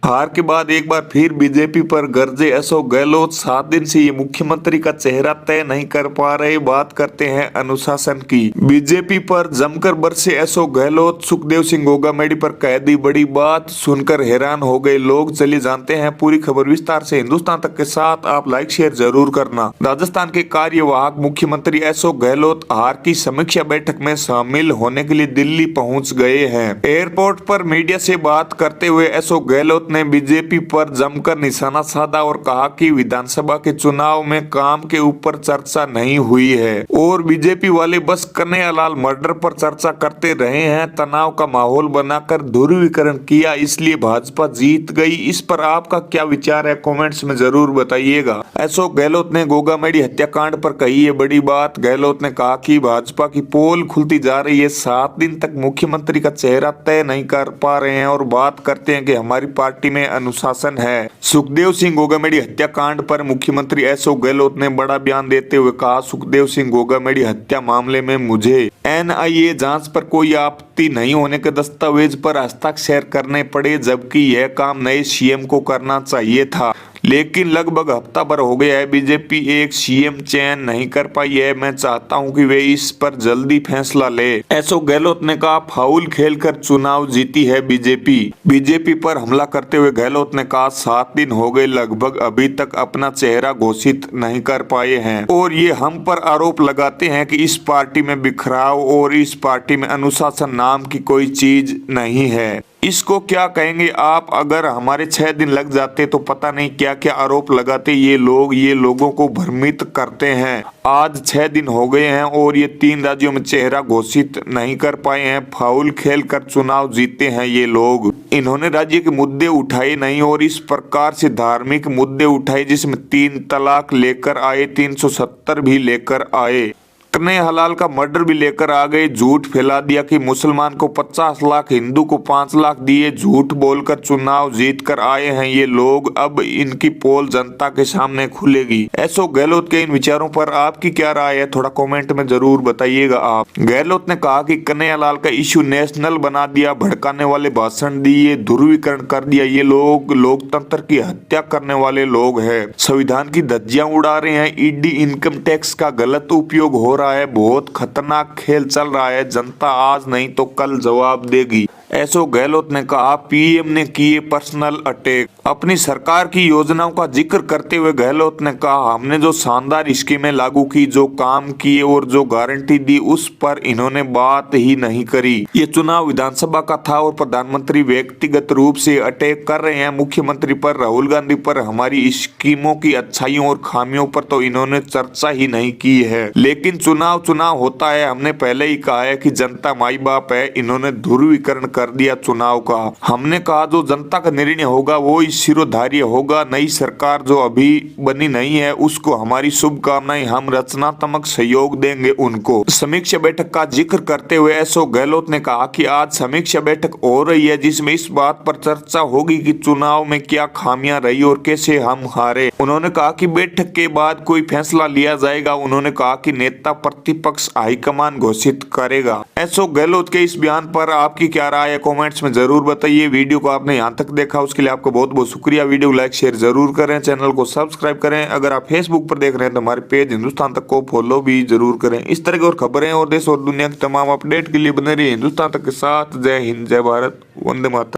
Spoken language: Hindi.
हार के बाद एक बार फिर बीजेपी पर गरजे अशोक गहलोत। 7 दिन से ये मुख्यमंत्री का चेहरा तय नहीं कर पा रहे। बात करते हैं अनुशासन की। बीजेपी पर जमकर बरसे अशोक गहलोत। सुखदेव सिंह गोगामेडी पर कह दी बड़ी बात। सुनकर हैरान हो गए लोग। चलिए जानते हैं पूरी खबर विस्तार से हिंदुस्तान तक के साथ। आप लाइक शेयर जरूर करना। राजस्थान के कार्यवाहक मुख्यमंत्री अशोक गहलोत हार की समीक्षा बैठक में शामिल होने के लिए दिल्ली पहुँच गए हैं। एयरपोर्ट पर मीडिया से बात करते हुए अशोक गहलोत ने बीजेपी पर जमकर निशाना साधा और कहा कि विधानसभा के चुनाव में काम के ऊपर चर्चा नहीं हुई है और बीजेपी वाले बस कन्हैयालाल मर्डर पर चर्चा करते रहे हैं। तनाव का माहौल बनाकर ध्रुवीकरण किया, इसलिए भाजपा जीत गई। इस पर आपका क्या विचार है, कमेंट्स में जरूर बताइएगा। अशोक गहलोत ने गोगामेडी हत्याकांड पर कही है बड़ी बात। गहलोत ने कहा कि भाजपा की पोल खुलती जा रही है। 7 दिन तक मुख्यमंत्री का चेहरा तय नहीं कर पा रहे हैं और बात करते हैं कि हमारी पार्टी में अनुशासन है। सुखदेव सिंह गोगामेडी हत्याकांड पर मुख्यमंत्री अशोक गहलोत ने बड़ा बयान देते हुए कहा, सुखदेव सिंह गोगामेडी हत्या मामले में मुझे एनआईए जांच पर कोई आपत्ति नहीं होने के दस्तावेज पर हस्ताक्षर करने पड़े, जबकि यह काम नए सीएम को करना चाहिए था। लेकिन लगभग हफ्ता भर हो गया है, बीजेपी एक सीएम चयन नहीं कर पाई है। मैं चाहता हूं कि वे इस पर जल्दी फैसला ले। अशोक गहलोत ने कहा, फाउल खेलकर चुनाव जीती है बीजेपी पर हमला करते हुए गहलोत ने कहा, 7 दिन हो गए लगभग, अभी तक अपना चेहरा घोषित नहीं कर पाए हैं और ये हम पर आरोप लगाते हैं कि इस पार्टी में बिखराव और इस पार्टी में अनुशासन नाम की कोई चीज नहीं है। इसको क्या कहेंगे आप? अगर हमारे 6 दिन लग जाते तो पता नहीं क्या क्या आरोप लगाते ये लोगों को भ्रमित करते हैं। आज 6 दिन हो गए हैं और ये 3 राज्यों में चेहरा घोषित नहीं कर पाए हैं। फाउल खेल कर चुनाव जीते हैं ये लोग। इन्होंने राज्य के मुद्दे उठाए नहीं और इस प्रकार से धार्मिक मुद्दे उठाए, जिसमें 3 तलाक लेकर आए, 370 भी लेकर आए, कन्हैयालाल का मर्डर भी लेकर आ गए। झूठ फैला दिया कि मुसलमान को 50 लाख, हिंदू को 5 लाख दिए। झूठ बोलकर चुनाव जीत कर आए हैं ये लोग। अब इनकी पोल जनता के सामने खुलेगी। अशोक गहलोत के इन विचारों पर आपकी क्या राय है, थोड़ा कमेंट में जरूर बताइएगा आप। गहलोत ने कहा कि कन्हैयालाल का इश्यू नेशनल बना दिया, भड़काने वाले भाषण दिए, ध्रुवीकरण कर दिया। ये लोग लोकतंत्र की हत्या करने वाले लोग हैं, संविधान की धज्जियां उड़ा रहे हैं। ईडी इनकम टैक्स का गलत उपयोग हो रहा है। बहुत खतरनाक खेल चल रहा है। जनता आज नहीं तो कल जवाब देगी। अशोक गहलोत ने कहा, पीएम ने किए पर्सनल अटैक। अपनी सरकार की योजनाओं का जिक्र करते हुए गहलोत ने कहा, हमने जो शानदार स्कीमें लागू की, जो काम किए और जो गारंटी दी, उस पर इन्होंने बात ही नहीं करी। ये चुनाव विधानसभा का था और प्रधानमंत्री व्यक्तिगत रूप से अटैक कर रहे हैं मुख्यमंत्री पर, राहुल गांधी पर। हमारी स्कीमों की अच्छाइयों और खामियों पर तो इन्होंने चर्चा ही नहीं की है। लेकिन चुनाव होता है। हमने पहले ही कहा है कि जनता माई बाप है। इन्होंने ध्रुवीकरण कर दिया चुनाव का। हमने कहा जो जनता का निर्णय होगा वो ही शिरोधार्य होगा। नई सरकार जो अभी बनी नहीं है उसको हमारी शुभकामनाएं, हम रचनात्मक सहयोग देंगे उनको। समीक्षा बैठक का जिक्र करते हुए अशोक गहलोत ने कहा कि आज समीक्षा बैठक हो रही है, जिसमें इस बात पर चर्चा होगी कि चुनाव में क्या खामियां रही और कैसे हम हारे। उन्होंने कहा कि बैठक के बाद कोई फैसला लिया जाएगा। उन्होंने कहा कि नेता प्रतिपक्ष हाईकमान घोषित करेगा। अशोक गहलोत के इस बयान पर आपकी क्या राय है, कमेंट्स में जरूर बताइए। वीडियो को आपने यहाँ तक देखा उसके लिए आपको बहुत बहुत शुक्रिया। वीडियो को लाइक शेयर जरूर करें, चैनल को सब्सक्राइब करें। अगर आप फेसबुक पर देख रहे हैं तो हमारे पेज हिंदुस्तान तक को फॉलो भी जरूर करें। इस तरह की और खबरें और देश और दुनिया की तमाम अपडेट के लिए बने रहिए हिंदुस्तान तक के साथ। जय हिंद, जय भारत, वंदे मातरम।